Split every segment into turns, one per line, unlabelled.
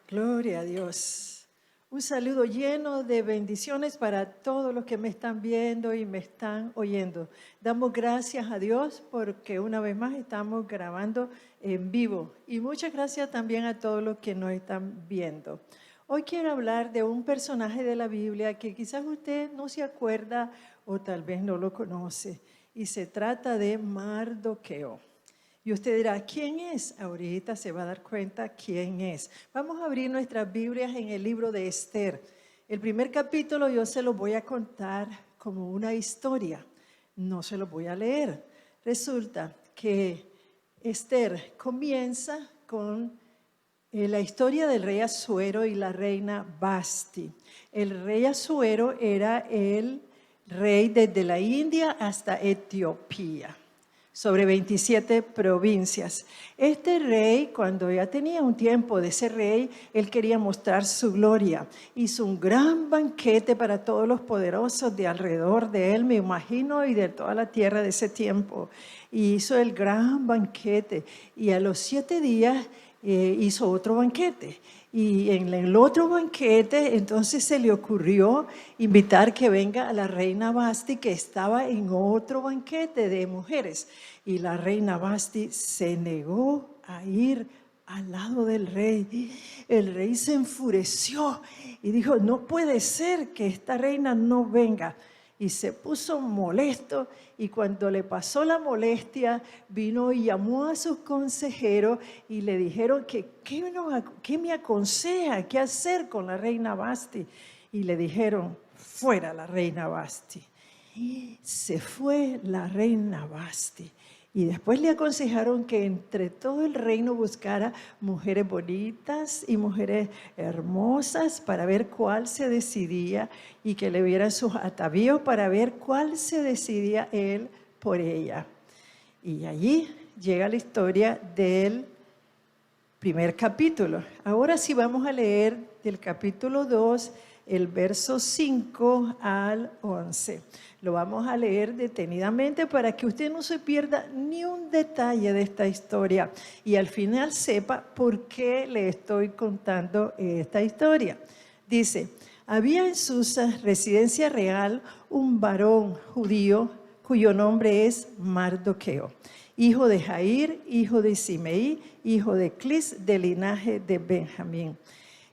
Gloria a Dios. Un saludo lleno de bendiciones para todos los que me están viendo y me están oyendo. Damos gracias a Dios porque una vez más estamos grabando en vivo. Y muchas gracias también a todos los que nos están viendo. Hoy quiero hablar de un personaje de la Biblia que quizás usted no se acuerda o tal vez no lo conoce. Y se trata de Mardoqueo. Y usted dirá, ¿quién es? Ahorita se va a dar cuenta quién es. Vamos a abrir nuestras Biblias en el libro de Esther. El primer capítulo yo se lo voy a contar como una historia. No se lo voy a leer. Resulta que Esther comienza con la historia del rey Asuero y la reina Vasti. El rey Asuero era el rey desde la India hasta Etiopía, sobre 27 provincias. Este rey, cuando ya tenía un tiempo de ser rey, él quería mostrar su gloria. Hizo un gran banquete para todos los poderosos de alrededor de él, me imagino, y de toda la tierra de ese tiempo. Y hizo el gran banquete. Y a los 7 días hizo otro banquete. Y en el otro banquete, entonces se le ocurrió invitar que venga a la reina Vasti, que estaba en otro banquete de mujeres. Y la reina Vasti se negó a ir al lado del rey. El rey se enfureció y dijo, no puede ser que esta reina no venga. Y se puso molesto, y cuando le pasó la molestia, vino y llamó a sus consejeros y le dijeron que ¿qué me aconseja? ¿Qué hacer con la reina Vasti? Y le dijeron, fuera la reina Vasti. Y se fue la reina Vasti. Y después le aconsejaron que entre todo el reino buscara mujeres bonitas y mujeres hermosas para ver cuál se decidía, y que le vieran sus atavíos para ver cuál se decidía él por ella. Y allí llega la historia del primer capítulo. Ahora sí vamos a leer del capítulo 2, el verso 5 al 11. Lo vamos a leer detenidamente para que usted no se pierda ni un detalle de esta historia y al final sepa por qué le estoy contando esta historia. Dice, había en Susa, residencia real, un varón judío cuyo nombre es Mardoqueo, hijo de Jair, hijo de Simeí, hijo de Clis, del linaje de Benjamín,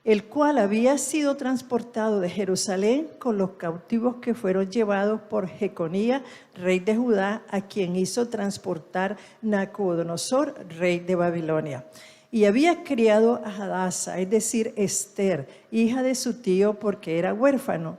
el cual había sido transportado de Jerusalén con los cautivos que fueron llevados por Jeconía, rey de Judá, a quien hizo transportar Nabucodonosor, rey de Babilonia. Y había criado a Hadasa, es decir, Esther, hija de su tío, porque era huérfano.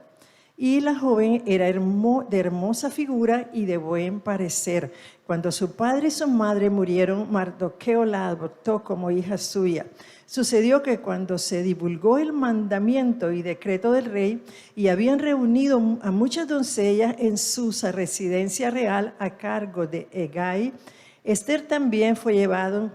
Y la joven era de hermosa figura y de buen parecer. Cuando su padre y su madre murieron, Mardoqueo la adoptó como hija suya. Sucedió que cuando se divulgó el mandamiento y decreto del rey, y habían reunido a muchas doncellas en Susa, residencia real, a cargo de Hegai, Esther también fue llevado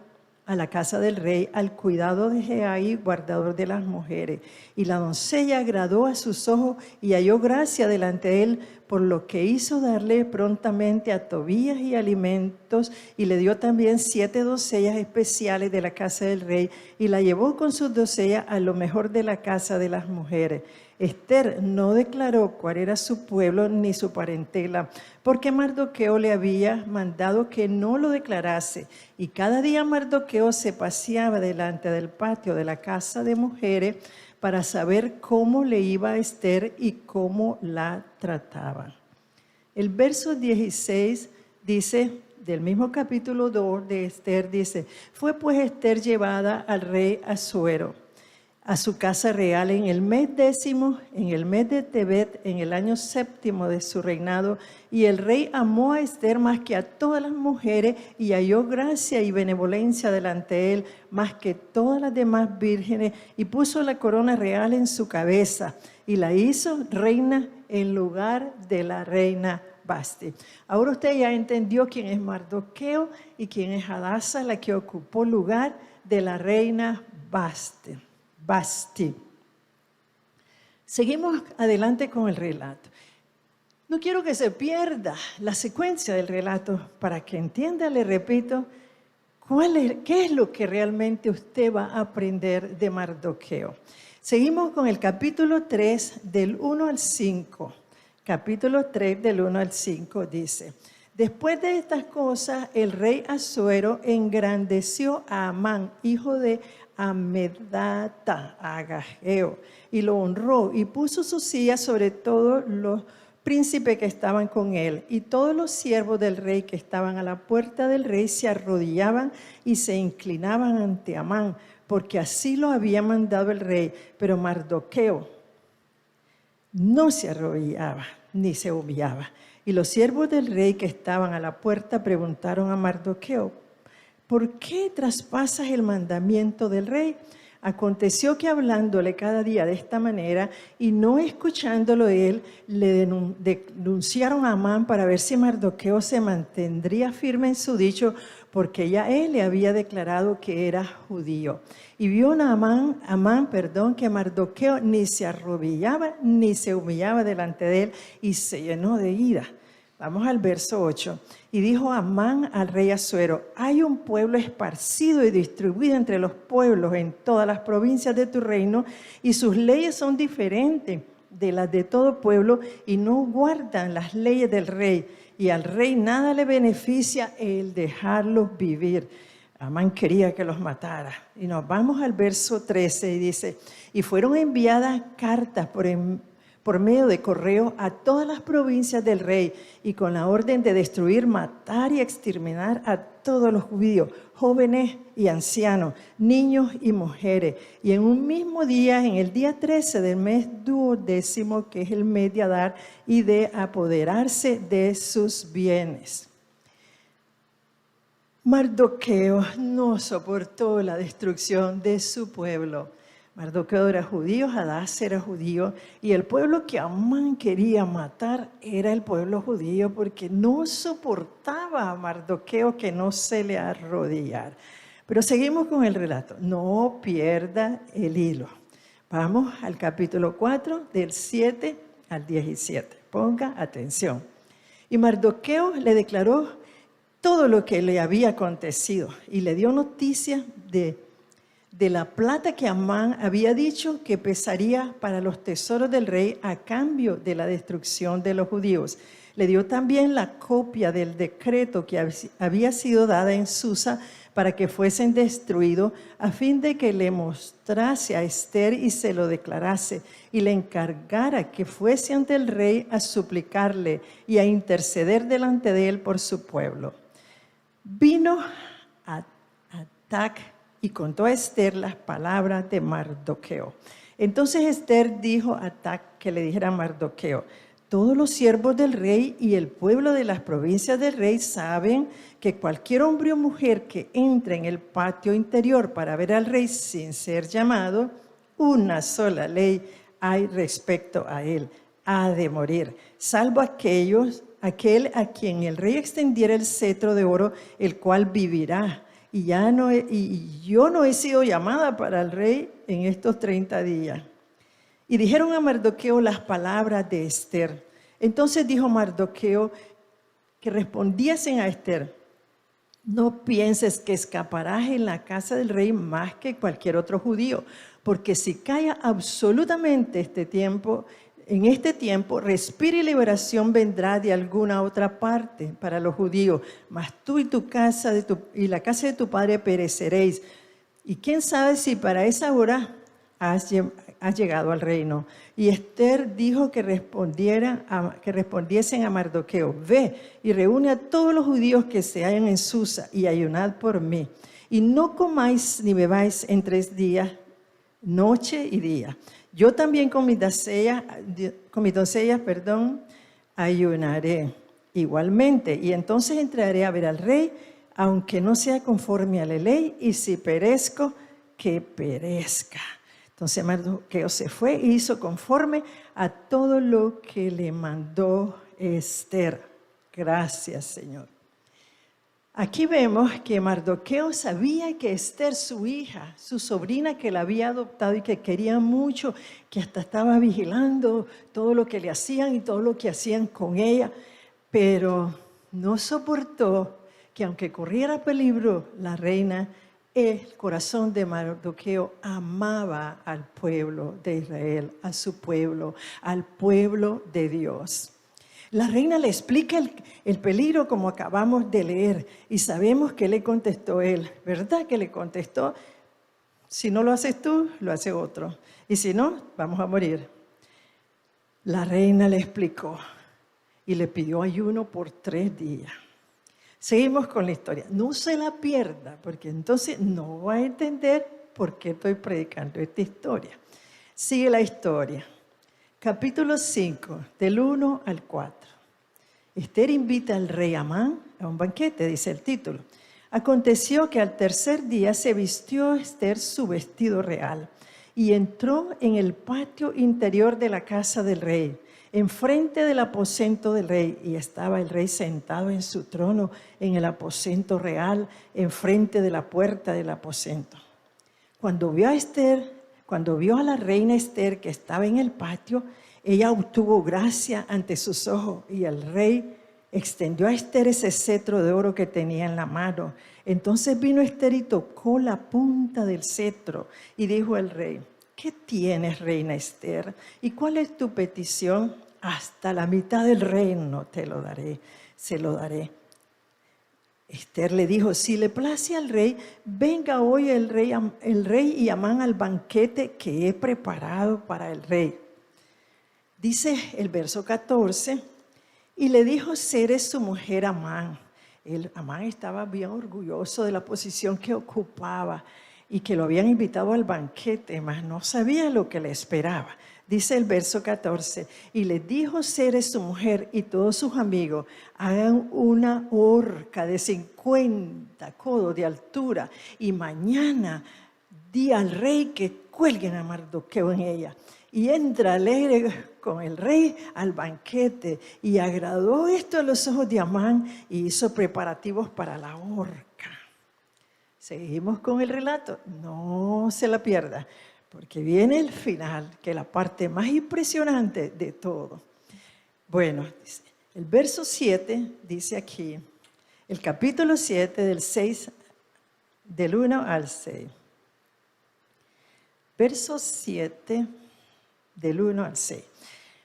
a la casa del rey, al cuidado de Hegai, guardador de las mujeres. Y la doncella agradó a sus ojos y halló gracia delante de él, por lo que hizo darle prontamente a Tobías y alimentos, y le dio también 7 doncellas especiales de la casa del rey, y la llevó con sus doncellas a lo mejor de la casa de las mujeres. Esther no declaró cuál era su pueblo ni su parentela, porque Mardoqueo le había mandado que no lo declarase. Y cada día Mardoqueo se paseaba delante del patio de la casa de mujeres para saber cómo le iba a Esther y cómo la trataban. El verso 16 dice, del mismo capítulo 2 de Esther, dice, fue pues Esther llevada al rey Asuero a su casa real en el mes 10, en el mes de Tebet, en el año 7 de su reinado, y el rey amó a Esther más que a todas las mujeres, y halló gracia y benevolencia delante de él más que todas las demás vírgenes, y puso la corona real en su cabeza, y la hizo reina en lugar de la reina Vasti. Ahora usted ya entendió quién es Mardoqueo y quién es Hadasa, la que ocupó lugar de la reina Vasti. Seguimos adelante con el relato. No quiero que se pierda la secuencia del relato. Para que entienda, le repito, ¿Qué es lo que realmente usted va a aprender de Mardoqueo? Seguimos con el capítulo 3 del 1 al 5. Capítulo 3 del 1 al 5 dice: Después de estas cosas, el rey Asuero engrandeció a Amán, hijo de Amedata, Agageo, y lo honró y puso su silla sobre todos los príncipes que estaban con él. Y todos los siervos del rey que estaban a la puerta del rey se arrodillaban y se inclinaban ante Amán, porque así lo había mandado el rey. Pero Mardoqueo no se arrodillaba ni se humillaba. Y los siervos del rey que estaban a la puerta preguntaron a Mardoqueo: ¿por qué traspasas el mandamiento del rey? Aconteció que hablándole cada día de esta manera y no escuchándolo él, le denunciaron a Amán para ver si Mardoqueo se mantendría firme en su dicho, porque ya él le había declarado que era judío. Y vio a Amán, que Mardoqueo ni se arrodillaba ni se humillaba delante de él, y se llenó de ira. Vamos al verso 8. Y dijo Amán al rey Asuero: hay un pueblo esparcido y distribuido entre los pueblos en todas las provincias de tu reino, y sus leyes son diferentes de las de todo pueblo, y no guardan las leyes del rey, y al rey nada le beneficia el dejarlos vivir. Amán quería que los matara. Y nos vamos al verso 13 y dice: y fueron enviadas cartas por medio de correo a todas las provincias del rey, y con la orden de destruir, matar y exterminar a todos los judíos, jóvenes y ancianos, niños y mujeres. Y en un mismo día, en el día 13 del mes 12, que es el mes de Adar, y de apoderarse de sus bienes. Mardoqueo no soportó la destrucción de su pueblo. Mardoqueo era judío, Hadás era judío, y el pueblo que Amán quería matar era el pueblo judío, porque no soportaba a Mardoqueo que no se le arrodillara. Pero seguimos con el relato. No pierda el hilo. Vamos al capítulo 4, del 7 al 17. Ponga atención. Y Mardoqueo le declaró todo lo que le había acontecido y le dio noticia de la plata que Amán había dicho que pesaría para los tesoros del rey a cambio de la destrucción de los judíos. Le dio también la copia del decreto que había sido dada en Susa para que fuesen destruidos, a fin de que le mostrase a Ester y se lo declarase, y le encargara que fuese ante el rey a suplicarle y a interceder delante de él por su pueblo. Vino a Atac y contó a Ester las palabras de Mardoqueo. Entonces Ester dijo a Atac que le dijera a Mardoqueo: todos los siervos del rey y el pueblo de las provincias del rey saben que cualquier hombre o mujer que entre en el patio interior para ver al rey sin ser llamado, una sola ley hay respecto a él: ha de morir, salvo aquel a quien el rey extendiera el cetro de oro, el cual vivirá. Y yo no he sido llamada para el rey en estos 30 días. Y dijeron a Mardoqueo las palabras de Ester. Entonces dijo Mardoqueo que respondiesen a Ester: no pienses que escaparás en la casa del rey más que cualquier otro judío, porque si calla absolutamente en este tiempo, respiro y liberación vendrá de alguna otra parte para los judíos, mas tú y tu casa y la casa de tu padre pereceréis. Y quién sabe si para esa hora has llegado al reino. Y Ester dijo que respondiesen a Mardoqueo: ve y reúne a todos los judíos que se hallan en Susa y ayunad por mí. Y no comáis ni bebáis en 3 días, noche y día. Yo también con mis doncellas, ayunaré igualmente. Y entonces entraré a ver al rey, aunque no sea conforme a la ley, y si perezco, que perezca. Entonces Mardoqueo se fue y hizo conforme a todo lo que le mandó Ester. Gracias, Señor. Aquí vemos que Mardoqueo sabía que Ester, su hija, su sobrina que la había adoptado y que quería mucho, que hasta estaba vigilando todo lo que le hacían y todo lo que hacían con ella, pero no soportó que aunque corriera peligro la reina, el corazón de Mardoqueo amaba al pueblo de Israel, a su pueblo, al pueblo de Dios. La reina le explica el peligro como acabamos de leer y sabemos que le contestó él, ¿verdad que le contestó? Si no lo haces tú, lo hace otro. Y si no, vamos a morir. La reina le explicó y le pidió ayuno por 3 días. Seguimos con la historia. No se la pierda, porque entonces no va a entender por qué estoy predicando esta historia. Sigue la historia. Capítulo 5, del 1 al 4. Esther invita al rey Amán a un banquete, dice el título. Aconteció que al 3er día se vistió Esther su vestido real y entró en el patio interior de la casa del rey, enfrente del aposento del rey, y estaba el rey sentado en su trono en el aposento real, enfrente de la puerta del aposento. Cuando vio a la reina Esther que estaba en el patio, ella obtuvo gracia ante sus ojos y el rey extendió a Esther ese cetro de oro que tenía en la mano. Entonces vino Esther y tocó la punta del cetro y dijo al rey: ¿qué tienes, reina Esther? ¿Y cuál es tu petición? Hasta la mitad del reino te lo daré, se lo daré. Esther le dijo: si le place al rey, venga hoy el rey y Amán al banquete que he preparado para el rey. Dice el verso 14, y le dijo Zeres su mujer Amán. Amán estaba bien orgulloso de la posición que ocupaba y que lo habían invitado al banquete, mas no sabía lo que le esperaba. Dice el verso 14, y le dijo Zeres su mujer y todos sus amigos: hagan una horca de 50 codos de altura y mañana di al rey que cuelguen a Mardoqueo en ella. Y entra alegre con el rey al banquete, y agradó esto a los ojos de Amán y hizo preparativos para la horca. Seguimos con el relato, no se la pierda, porque viene el final, que es la parte más impresionante de todo. Bueno, el verso 7 dice aquí, el capítulo 7 del 1 al 6. Verso 7 del 1 al 6.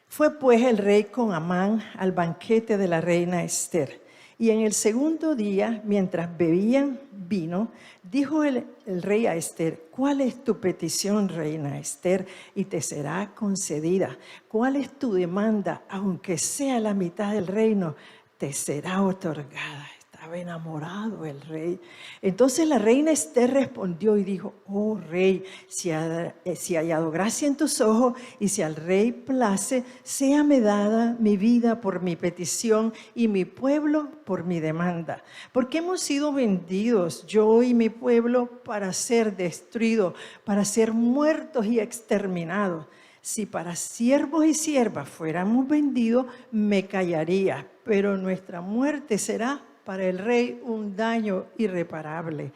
Fue pues el rey con Amán al banquete de la reina Esther. Y en el segundo día, mientras bebían vino, dijo el rey a Esther: ¿cuál es tu petición, reina Esther? Y te será concedida. ¿Cuál es tu demanda? Aunque sea la mitad del reino, te será otorgada. Estaba enamorado el rey. Entonces la reina Esther respondió y dijo: oh rey, si hallado gracia en tus ojos y si al rey place, séame dada mi vida por mi petición y mi pueblo por mi demanda. Porque hemos sido vendidos, yo y mi pueblo, para ser destruidos, para ser muertos y exterminados. Si para siervos y siervas fuéramos vendidos, me callaría, pero nuestra muerte será para el rey un daño irreparable.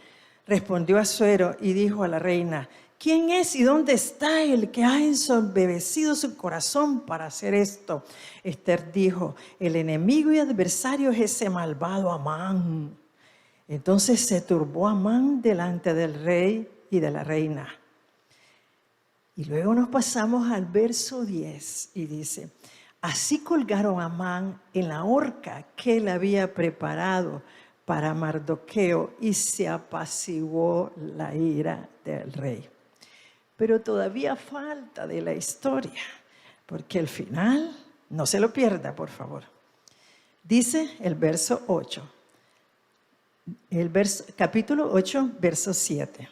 Respondió Asuero y dijo a la reina: ¿quién es y dónde está el que ha ensoberbecido su corazón para hacer esto? Esther dijo: el enemigo y adversario es ese malvado Amán. Entonces se turbó Amán delante del rey y de la reina. Y luego nos pasamos al verso 10 y dice: así colgaron a Amán en la horca que él había preparado para Mardoqueo y se apaciguó la ira del rey. Pero todavía falta de la historia, porque el final, no se lo pierda, por favor. Dice el verso 8, capítulo 8, verso 7.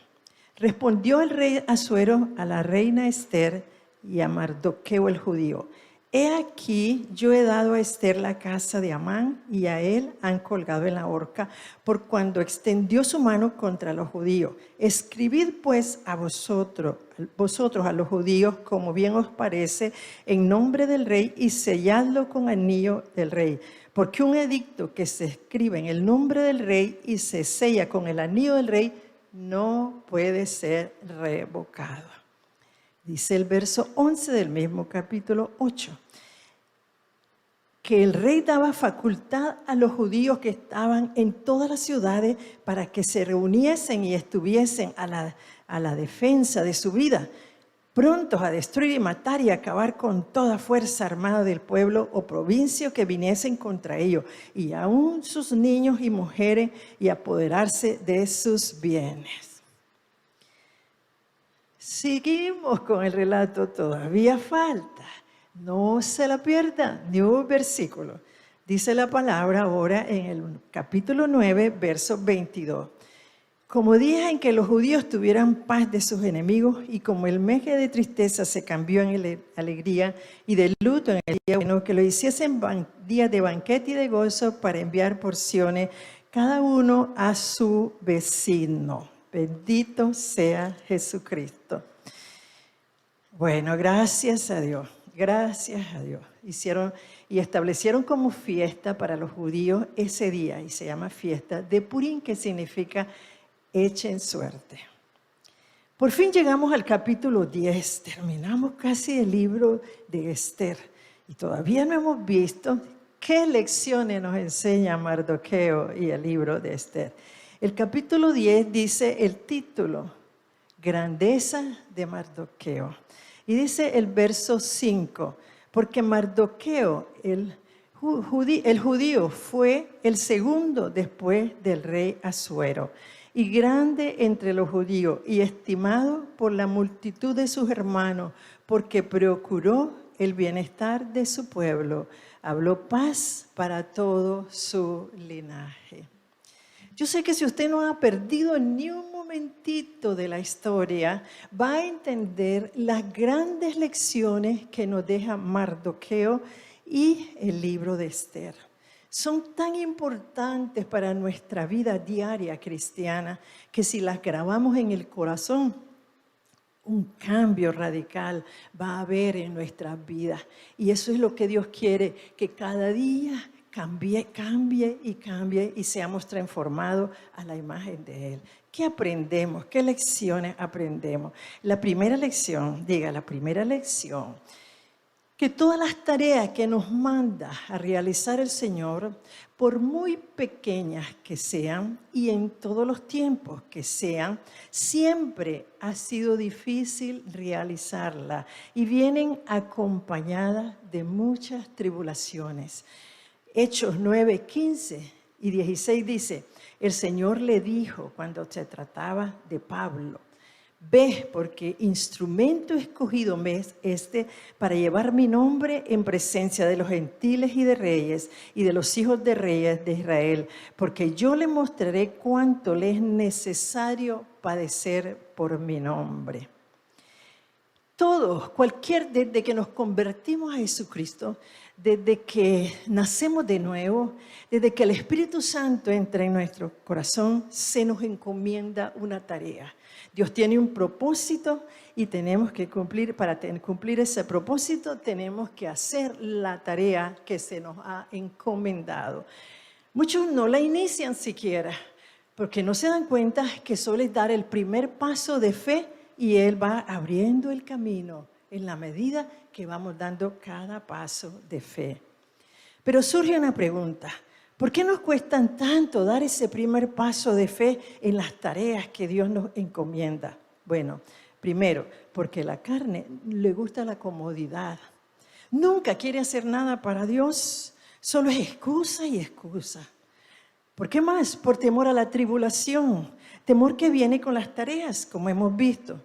Respondió el rey Asuero a la reina Esther y a Mardoqueo el judío: he aquí, yo he dado a Esther la casa de Amán y a él han colgado en la horca por cuando extendió su mano contra los judíos. Escribid pues a vosotros a los judíos como bien os parece, en nombre del rey, y selladlo con anillo del rey. Porque un edicto que se escribe en el nombre del rey y se sella con el anillo del rey no puede ser revocado. Dice el verso 11 del mismo capítulo 8. que el rey daba facultad a los judíos que estaban en todas las ciudades para que se reuniesen y estuviesen a la defensa de su vida, prontos a destruir y matar y acabar con toda fuerza armada del pueblo o provincia que viniesen contra ellos, y aún sus niños y mujeres, y apoderarse de sus bienes. Seguimos con el relato, todavía falta. No se la pierda ni un versículo. Dice la palabra ahora en el capítulo 9, verso 22. Como día en que los judíos tuvieran paz de sus enemigos, y como el mes de tristeza se cambió en alegría y de luto en el día bueno, que lo hiciesen día de banquete y de gozo para enviar porciones cada uno a su vecino. Bendito sea Jesucristo. Bueno, gracias a Dios. Gracias a Dios. Hicieron y establecieron como fiesta para los judíos ese día, y se llama fiesta de Purim, que significa echen suerte. Por fin llegamos al capítulo 10. Terminamos casi el libro de Esther. Y todavía no hemos visto qué lecciones nos enseña Mardoqueo y el libro de Esther. El capítulo 10 dice el título, Grandeza de Mardoqueo. Y dice el verso 5, porque Mardoqueo, el judío, fue el segundo después del rey Asuero, y grande entre los judíos, y estimado por la multitud de sus hermanos, porque procuró el bienestar de su pueblo, habló paz para todo su linaje. Yo sé que si usted no ha perdido ni un momentito de la historia, va a entender las grandes lecciones que nos deja Mardoqueo y el libro de Esther. Son tan importantes para nuestra vida diaria cristiana que si las grabamos en el corazón, un cambio radical va a haber en nuestras vidas. Y eso es lo que Dios quiere, que cada día cambie y seamos transformados a la imagen de Él. ¿Qué aprendemos? ¿Qué lecciones aprendemos? La primera lección, que todas las tareas que nos manda a realizar el Señor, por muy pequeñas que sean y en todos los tiempos que sean, siempre ha sido difícil realizarla y vienen acompañadas de muchas tribulaciones. Hechos 9, 15 y 16 dice, el Señor le dijo cuando se trataba de Pablo, ve, porque instrumento escogido me es para llevar mi nombre en presencia de los gentiles y de reyes y de los hijos de reyes de Israel, porque yo le mostraré cuánto le es necesario padecer por mi nombre. Todos, desde que nos convertimos a Jesucristo, desde que nacemos de nuevo, desde que el Espíritu Santo entra en nuestro corazón, se nos encomienda una tarea. Dios tiene un propósito y tenemos que cumplir. Para cumplir ese propósito, tenemos que hacer la tarea que se nos ha encomendado. Muchos no la inician siquiera, porque no se dan cuenta que solo es dar el primer paso de fe y Él va abriendo el camino en la medida que vamos dando cada paso de fe. Pero surge una pregunta. ¿Por qué nos cuesta tanto dar ese primer paso de fe en las tareas que Dios nos encomienda? Bueno, primero, porque la carne le gusta la comodidad. Nunca quiere hacer nada para Dios, solo es excusa y excusa. ¿Por qué más? Por temor a la tribulación, temor que viene con las tareas, como hemos visto.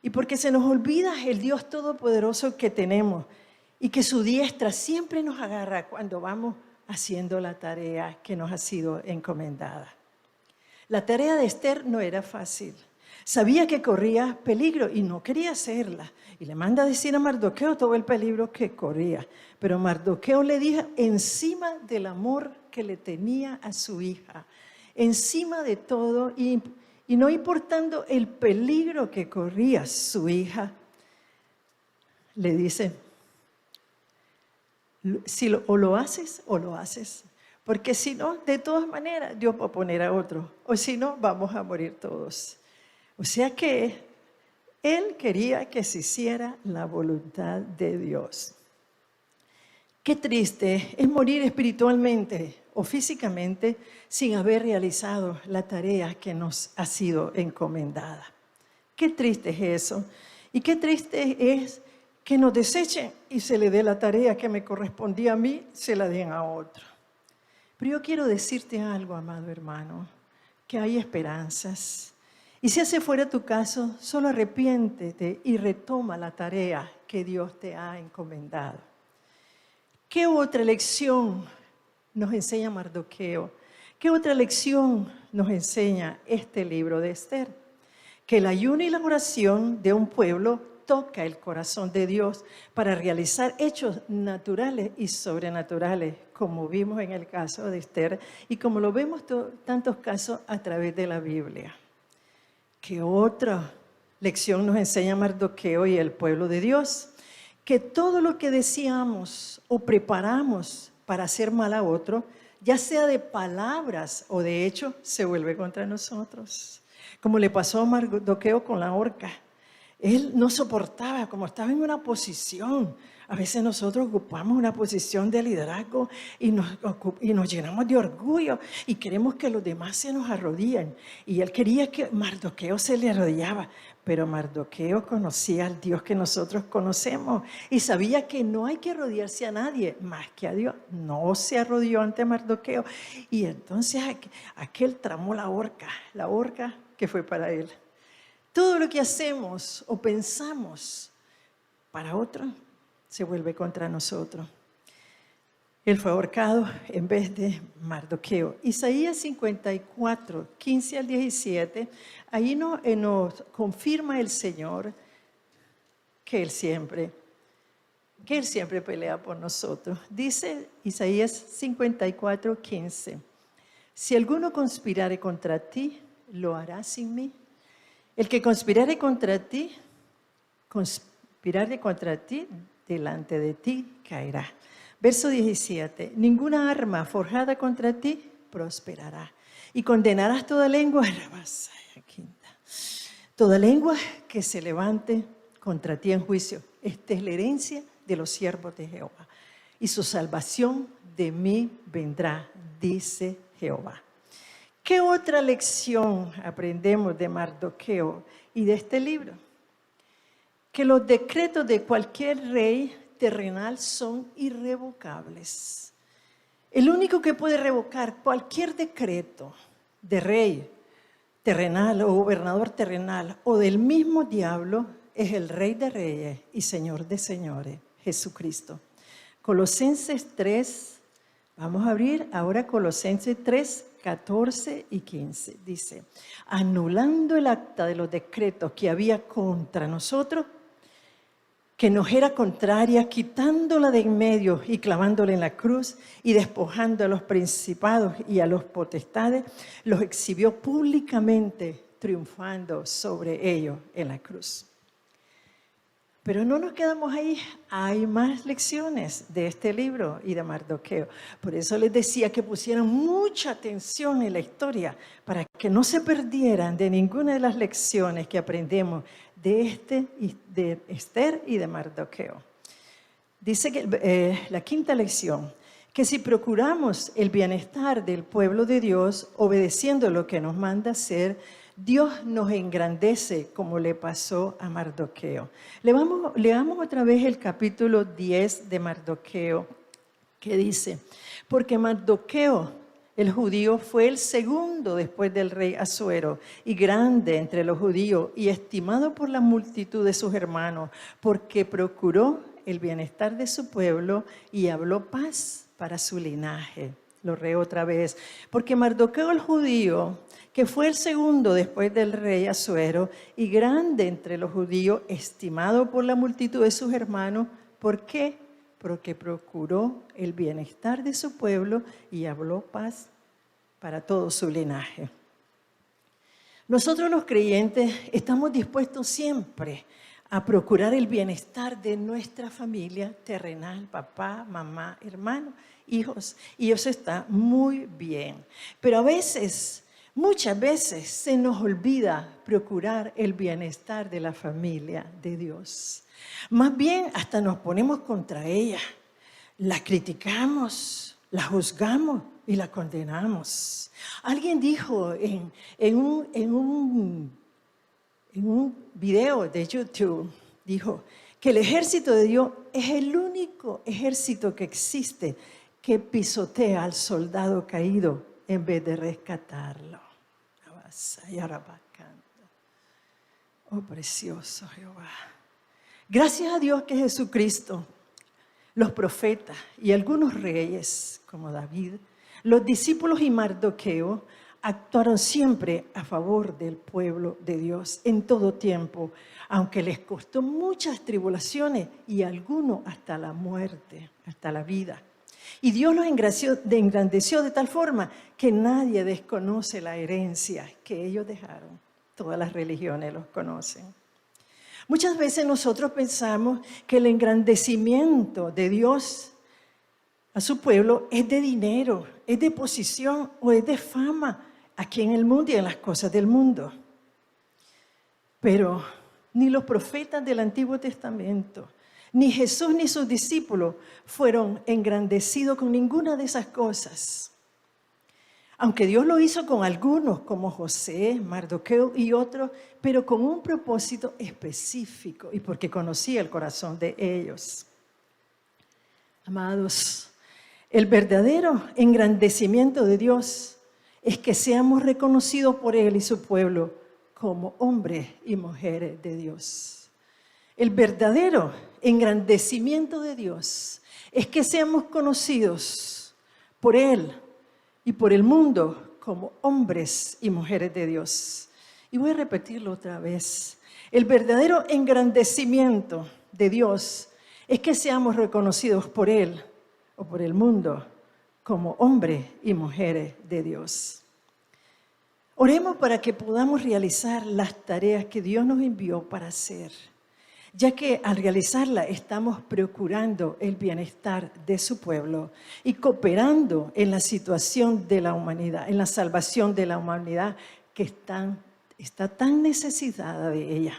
Y porque se nos olvida el Dios todopoderoso que tenemos y que su diestra siempre nos agarra cuando vamos haciendo la tarea que nos ha sido encomendada. La tarea de Esther no era fácil. Sabía que corría peligro y no quería hacerla. Y le manda a decir a Mardoqueo todo el peligro que corría. Pero Mardoqueo le dijo, encima del amor que le tenía a su hija, encima de todo y no importando el peligro que corría su hija, le dice, o lo haces o lo haces, porque si no, de todas maneras, Dios va a poner a otro, o si no, vamos a morir todos. O sea que Él quería que se hiciera la voluntad de Dios. Qué triste es morir espiritualmente o físicamente sin haber realizado la tarea que nos ha sido encomendada. Qué triste es eso. Y qué triste es que nos desechen y se le dé la tarea que me correspondía a mí, se la den a otro. Pero yo quiero decirte algo, amado hermano, que hay esperanzas. Y si ese fuera tu caso, solo arrepiéntete y retoma la tarea que Dios te ha encomendado. ¿Qué otra lección nos enseña Mardoqueo? ¿Qué otra lección nos enseña este libro de Esther? Que el ayuno y la oración de un pueblo toca el corazón de Dios para realizar hechos naturales y sobrenaturales, como vimos en el caso de Esther y como lo vemos tantos casos a través de la Biblia. ¿Qué otra lección nos enseña Mardoqueo y el pueblo de Dios? Que todo lo que deseamos o preparamos para hacer mal a otro, ya sea de palabras o de hecho, se vuelve contra nosotros. Como le pasó a Mardoqueo con la horca. Él no soportaba, como estaba en una posición. A veces nosotros ocupamos una posición de liderazgo y nos llenamos de orgullo y queremos que los demás se nos arrodillen. Y él quería que Mardoqueo se le arrodillaba, pero Mardoqueo conocía al Dios que nosotros conocemos y sabía que no hay que arrodillarse a nadie más que a Dios. No se arrodilló ante Mardoqueo y entonces aquel tramó la horca que fue para él. Todo lo que hacemos o pensamos para otro se vuelve contra nosotros. Él fue ahorcado en vez de Mardoqueo. Isaías 54, 15 al 17, ahí nos confirma el Señor que Él siempre pelea por nosotros. Dice Isaías 54, 15, si alguno conspirare contra ti, lo hará sin mí. El que conspirare contra ti, delante de ti caerá. Verso 17, ninguna arma forjada contra ti prosperará. Y condenarás toda lengua, toda lengua que se levante contra ti en juicio. Esta es la herencia de los siervos de Jehová. Y su salvación de mí vendrá, dice Jehová. ¿Qué otra lección aprendemos de Mardoqueo y de este libro? Que los decretos de cualquier rey terrenal son irrevocables. El único que puede revocar cualquier decreto de rey terrenal o gobernador terrenal o del mismo diablo es el Rey de Reyes y Señor de Señores, Jesucristo. Colosenses 3, vamos a abrir ahora Colosenses 3, 14 y 15. Dice, anulando el acta de los decretos que había contra nosotros, que nos era contraria, quitándola de en medio y clavándola en la cruz y despojando a los principados y a los potestades, los exhibió públicamente, triunfando sobre ellos en la cruz. Pero no nos quedamos ahí, hay más lecciones de este libro y de Mardoqueo. Por eso les decía que pusieran mucha atención en la historia para que no se perdieran de ninguna de las lecciones que aprendemos de Esther y de Mardoqueo. Dice que la quinta lección, que si procuramos el bienestar del pueblo de Dios, obedeciendo lo que nos manda hacer, Dios nos engrandece como le pasó a Mardoqueo. Leamos otra vez el capítulo 10 de Mardoqueo, que dice, porque Mardoqueo, el judío, fue el segundo después del rey Asuero y grande entre los judíos y estimado por la multitud de sus hermanos, porque procuró el bienestar de su pueblo y habló paz para su linaje. Lo leo otra vez. Porque Mardoqueo el judío, que fue el segundo después del rey Asuero y grande entre los judíos, estimado por la multitud de sus hermanos, ¿por qué? Porque procuró el bienestar de su pueblo y habló paz para todo su linaje. Nosotros los creyentes estamos dispuestos siempre a procurar el bienestar de nuestra familia terrenal, papá, mamá, hermano, hijos, y eso está muy bien. Pero a veces, muchas veces, se nos olvida procurar el bienestar de la familia de Dios. Más bien, hasta nos ponemos contra ella. la criticamos, la juzgamos y la condenamos. Alguien dijo en un video de YouTube, dijo que el ejército de Dios es el único ejército que existe que pisotea al soldado caído en vez de rescatarlo. Oh, precioso Jehová. Gracias a Dios que Jesucristo, los profetas y algunos reyes como David, los discípulos y Mardoqueo actuaron siempre a favor del pueblo de Dios en todo tiempo, aunque les costó muchas tribulaciones y algunos hasta la muerte, hasta la vida. Y Dios los engrandeció de tal forma que nadie desconoce la herencia que ellos dejaron. Todas las religiones los conocen. Muchas veces nosotros pensamos que el engrandecimiento de Dios a su pueblo es de dinero, es de posición o es de fama aquí en el mundo y en las cosas del mundo. Pero ni los profetas del Antiguo Testamento, ni Jesús ni sus discípulos fueron engrandecidos con ninguna de esas cosas. Aunque Dios lo hizo con algunos, como José, Mardoqueo y otros, pero con un propósito específico y porque conocía el corazón de ellos. Amados, el verdadero engrandecimiento de Dios es que seamos reconocidos por Él y su pueblo como hombres y mujeres de Dios. El verdadero engrandecimiento de Dios es que seamos conocidos por Él y por el mundo como hombres y mujeres de Dios. Y voy a repetirlo otra vez. El verdadero engrandecimiento de Dios es que seamos reconocidos por Él o por el mundo como hombres y mujeres de Dios. Oremos para que podamos realizar las tareas que Dios nos envió para hacer, ya que al realizarla estamos procurando el bienestar de su pueblo y cooperando en la situación de la humanidad, en la salvación de la humanidad que está tan necesitada de ella.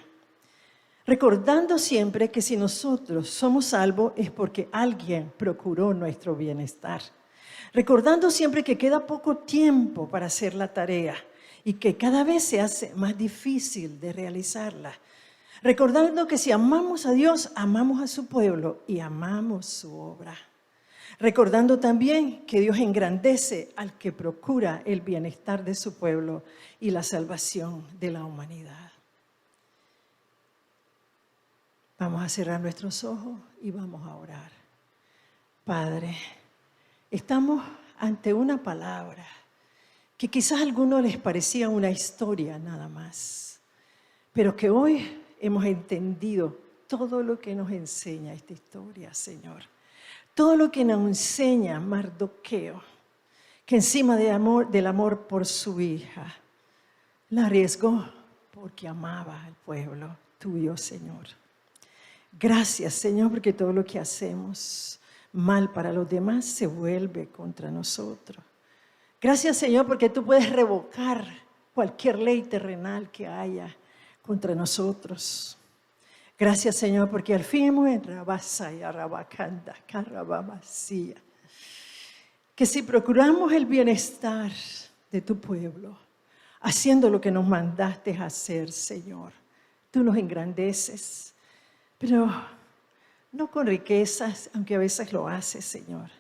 Recordando siempre que si nosotros somos salvos es porque alguien procuró nuestro bienestar. Recordando siempre que queda poco tiempo para hacer la tarea y que cada vez se hace más difícil de realizarla. Recordando que si amamos a Dios, amamos a su pueblo y amamos su obra. Recordando también que Dios engrandece al que procura el bienestar de su pueblo y la salvación de la humanidad. Vamos a cerrar nuestros ojos y vamos a orar. Padre, estamos ante una palabra que quizás a algunos les parecía una historia nada más, pero que hoy hemos entendido todo lo que nos enseña esta historia, Señor. Todo lo que nos enseña Mardoqueo, que encima del amor por su hija, la arriesgó porque amaba al pueblo tuyo, Señor. Gracias, Señor, porque todo lo que hacemos mal para los demás se vuelve contra nosotros. Gracias, Señor, porque tú puedes revocar cualquier ley terrenal que haya contra nosotros. Gracias, Señor, porque al fin hemos que si procuramos el bienestar de tu pueblo, haciendo lo que nos mandaste hacer, Señor, tú nos engrandeces, pero no con riquezas, aunque a veces lo haces, Señor,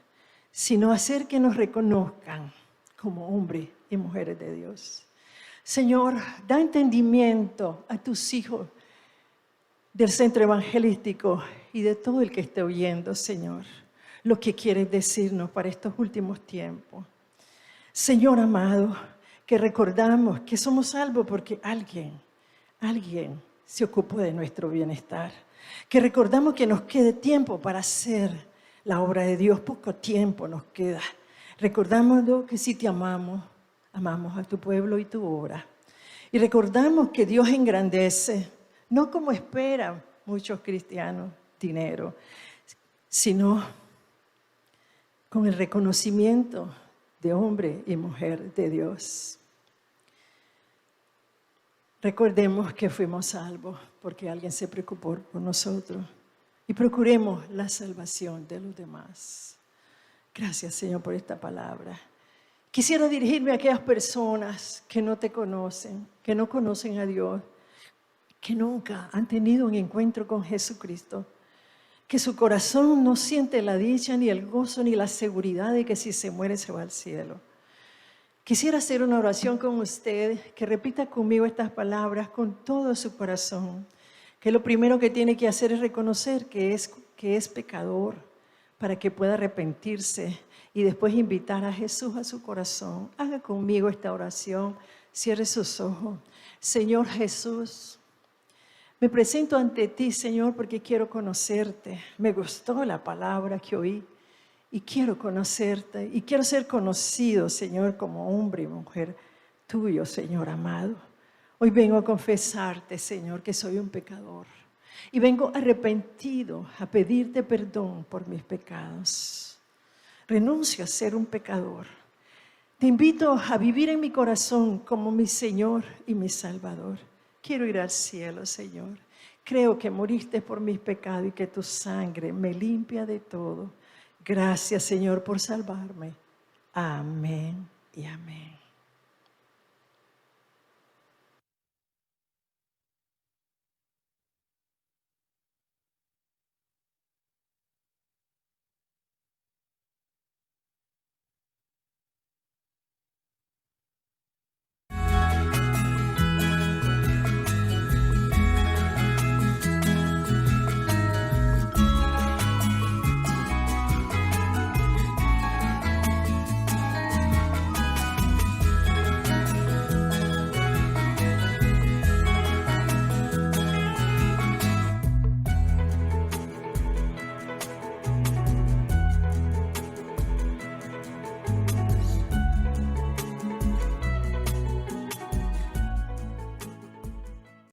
sino hacer que nos reconozcan como hombres y mujeres de Dios. Señor, da entendimiento a tus hijos del centro evangelístico y de todo el que esté oyendo, Señor, lo que quieres decirnos para estos últimos tiempos. Señor amado, que recordamos que somos salvos porque alguien se ocupó de nuestro bienestar. Que recordamos que nos quede tiempo para hacer la obra de Dios, poco tiempo nos queda. Recordamos que si te amamos, amamos a tu pueblo y tu obra. Y recordamos que Dios engrandece, no como esperan muchos cristianos, dinero, sino con el reconocimiento de hombre y mujer de Dios. Recordemos que fuimos salvos porque alguien se preocupó por nosotros y procuremos la salvación de los demás. Gracias, Señor, por esta palabra. Quisiera dirigirme a aquellas personas que no te conocen, que no conocen a Dios, que nunca han tenido un encuentro con Jesucristo, que su corazón no siente la dicha, ni el gozo, ni la seguridad de que si se muere se va al cielo. Quisiera hacer una oración con usted, que repita conmigo estas palabras con todo su corazón, que lo primero que tiene que hacer es reconocer que es pecador, para que pueda arrepentirse y después invitar a Jesús a su corazón. Haga conmigo esta oración, cierre sus ojos. Señor Jesús, me presento ante ti, Señor, porque quiero conocerte. Me gustó la palabra que oí y quiero conocerte y quiero ser conocido, Señor, como hombre y mujer tuyo, Señor amado. Hoy vengo a confesarte, Señor, que soy un pecador y vengo arrepentido a pedirte perdón por mis pecados. Renuncio a ser un pecador. Te invito a vivir en mi corazón como mi Señor y mi Salvador. Quiero ir al cielo, Señor. Creo que moriste por mis pecados y que tu sangre me limpia de todo. Gracias, Señor, por salvarme. Amén y amén.